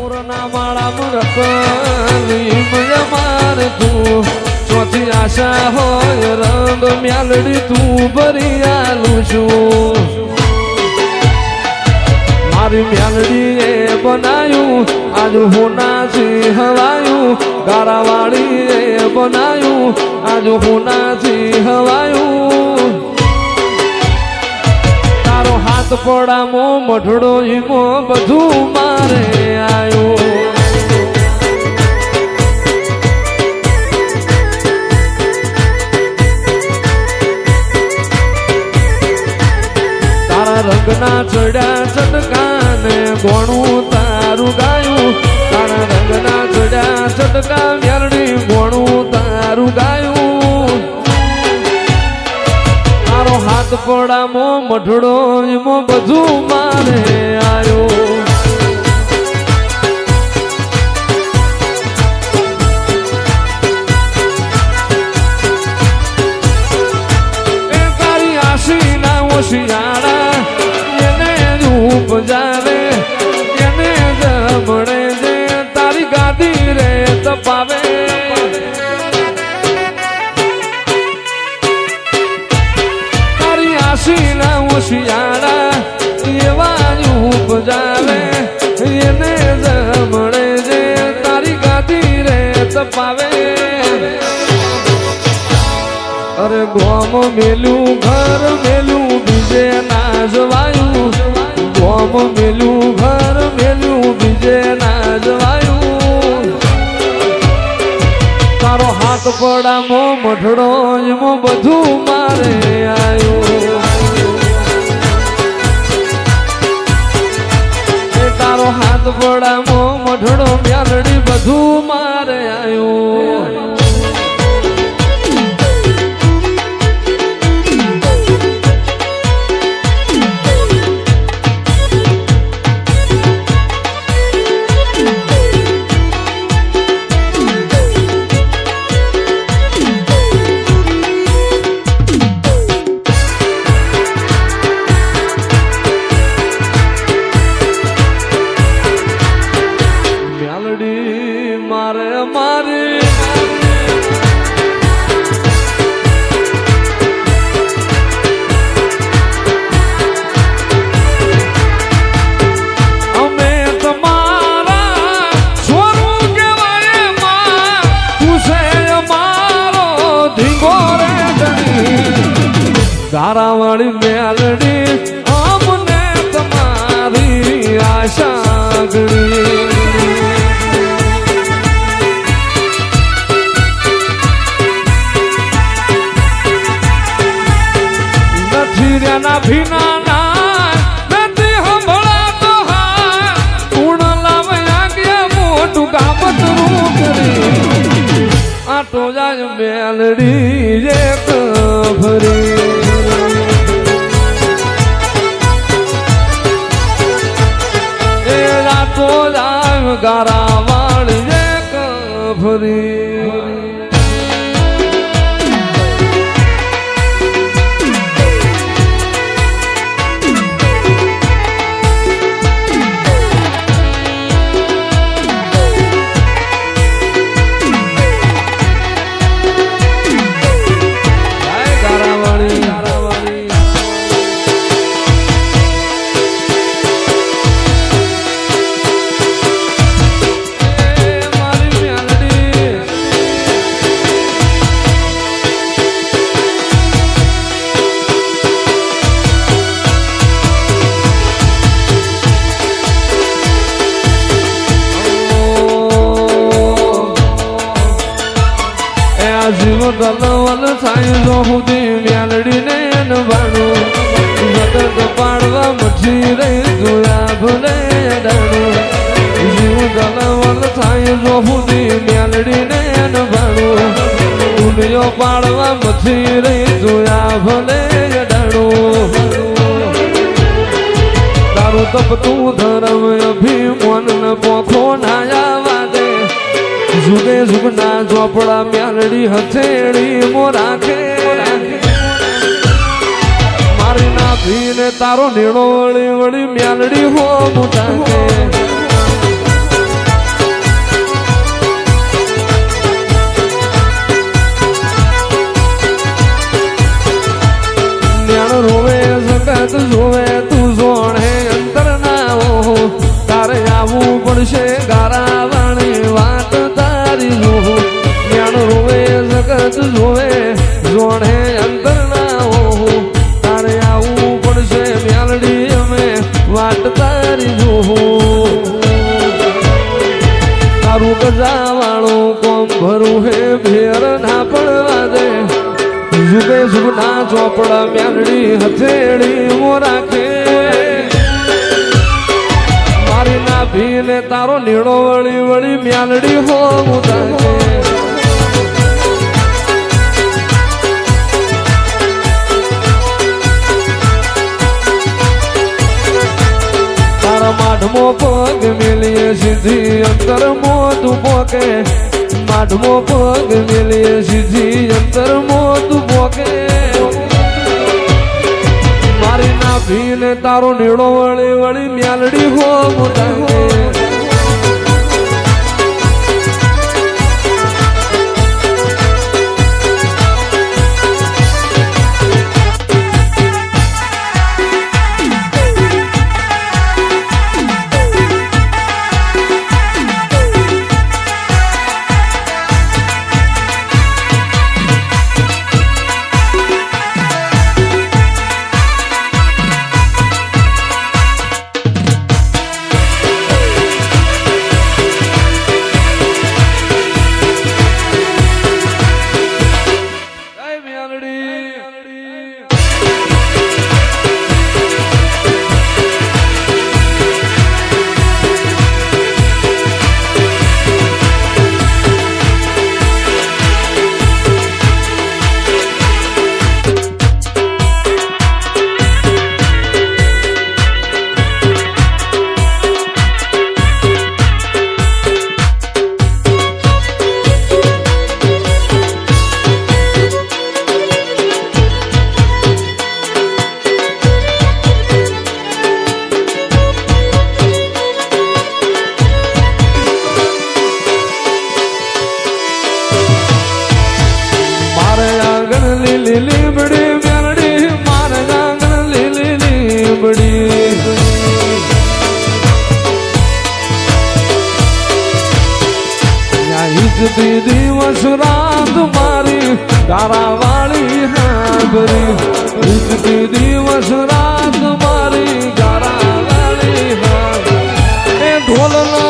મોરના માળા રતની મારે તું ચોથી આશા હોય રંગ મ્યાલડી તું ભરી આલું છું મારી મ્યાલડી એ બનાયું આજ હોનાથી હવાયું ગારાવાળી એ બનાયું આજ હોનાથી હવાયું તારો હાથ પડામો મઢડો ઈમો બધું મારે આયો રંગના ચડ્યા ચટકાને ગોણું તારું ગાયું તારા રંગના ચડ્યા ચટકા મ્યાલડી ગોણું તારું ગાયું તારો હાથ પડામો મઢડો એમો બધું મારે આયો એ તારી આશી ના ઓશિયાળા જાવે એને જમણે જે તારી ગાદી રે તપાવે તારી આશી ના ઓશિયાળા એવા ઉપજાવે એને જમણે જે તારી ગાદી રે તપાવે અરે ગોમ મેલું ઘર મેલું બીજે ના જવાયું ગોમ મેલું ઘર મેલું બીજે ના જવાયું તારો હાથ પડામો મઢડો એમો બધું મારે આયું તારો હાથ પડામો મઢડો મ્યાલડી બધું મારે આયું ગારાવાળી મ્યાલડી અમને તમારી આશા ગણી નથી રેના ભીના ના નથી હંભળાતો હા પૂર્ણ લાવ્યા ગયા મોટું કામતરું કરી આટો જાય મ્યાલડી એક ભરી ગારાવાળી એક ભરી જીવ ગલવલ થાય જો સુધી મ્યાલડીને નવાણું મદદ પાડવા મઠી રહી જોયા ભલે અડાણું જીવ ગલવલ થાય જો સુધી મ્યાલડીને નવાણું દુનિયો પાડવા મઠી રહી જોયા ભલે અડાણું તારું તપતું ધર્મ અભિમાન ન પોખો નાયા વાદે જુગે જુગના ચોપડા મ્યાલડી હથેળી મો રાખે મારી નાથીને તારો નીણો વળી વળી મ્યાલડી હો મોટા પડશે ગારા વાળી વાત તારી જોઉં જ્ઞાન રોવે જગત જોવે જોણે અંતર ના હોઉં તારે આવું પડશે મ્યાલડી અમે વાત તારી જોઉં તારું ગજા વાળું કોમ ભરું હે ભેર ના પડવા દે જુગે જુગના ચોપડા મ્યાલડી હથેળી મો રાખે મારી ના ભીને તારો નીડો વળી વળી મ્યાલડી હો મુદાકે તારા માઢમો પગ મેલીએ સીધી અંતર મોતું પોકે માઢમો પગ મેલીએ સીધી અંતર મોતું પોકે મારી ના ભીને તારો નીડો વળી વળી મ્યાલડી હો મુદાકે લીમડી મ્યાલડી મારે ગાંગણ લીમડી ઈજતી દિવસ રાત મારી તારા વાળી હાંભરી ઈજતી દિવસ રાત મારી તારા વાળી હાંભરી ઢોલના